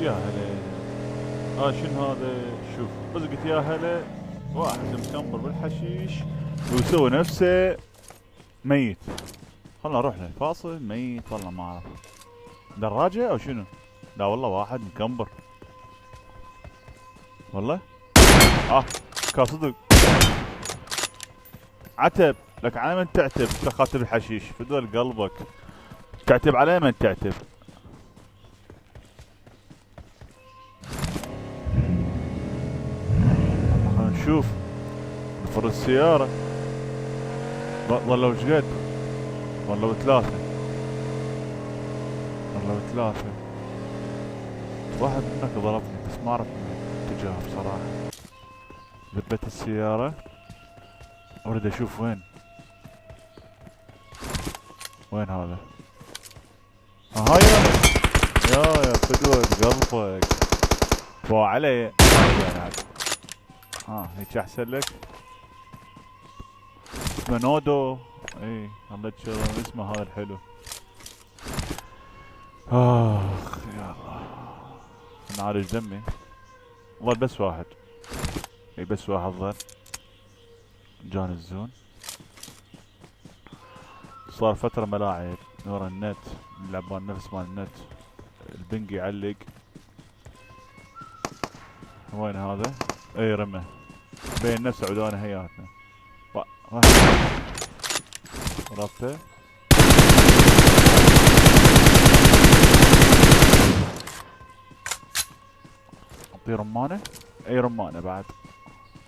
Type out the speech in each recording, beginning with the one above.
يا هلا. شنو هذا؟ شوف بس قلت يا هلا. واحد مكمبر بالحشيش ويسوي نفسه ميت. خلنا نروح له فاصل. ميت والله ما اعرف دراجة او شنو. لا والله واحد مكمبر والله. اه كان صدق. عتب لك على من تعتب تخاتب الحشيش فدول قلبك. تعتب على من تعتب. خلنا نشوف. نفر السيارة. ظلوا وش قد؟ ظلوا ثلاثة. ظلوا ثلاثة. واحد منك ضربني بس ما اعرف من اتجاه بصراحة. ثبت السيارة. اريد اشوف وين. وين هذا؟ هاي يا فدود قلبك. فو علي. هيك احسن لك. اسمه نودو. اي الله تشغل اسمه هذا الحلو. اخ يا الله. نعالج دمي. ظل بس واحد. اي بس واحد ظل. جاني الزون. صار فترة ملاعب ورا النت. نلعبون نفس مال النت. البنج يعلق. وين هذا؟ اي رمى. بين نفس عدوانه هياتنا. ضربته. اعطيه رمانة. اي رمانة بعد.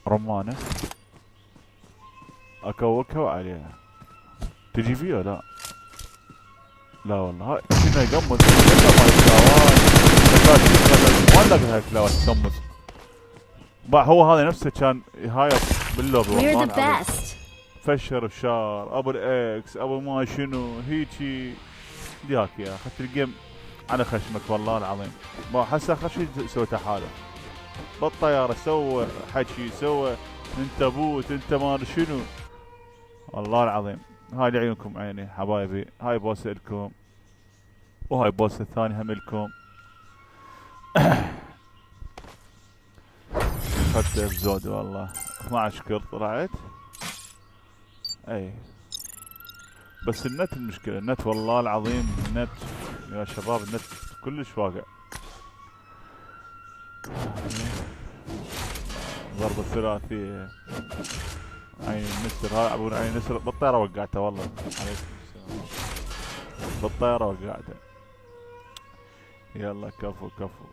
رمانة. اكوكها عليها. تجي فيه ولا لا؟ لا والله هاي كنا يقمص. ما لقيت هاي كلاوات تقمص. هو هذا نفسه كان هاي باللوب والله. فشر الشار ابو الاكس ابو ما شنو هيجي. دياك يا اخذت الجيم على خشمك والله العظيم. ما حسه اخر شيء سويته حاله. بالطياره سوى حكي سوى. انت بوت انت ما شنو. والله العظيم. هاي لعيونكم عيني حبايبي. هاي بوسه لكم. وهاي بوسه الثانيه هم لكم. اخذته بزود والله. 12 كر طلعت. اي بس النت المشكلة. النت والله العظيم النت يا شباب النت كلش واقع. ضربة ثلاثية. عين النسر هاي ابو عين النسر بالطيارة وقعته والله. عليكم السلام. بالطيارة وقعته. يلا كفو كفو.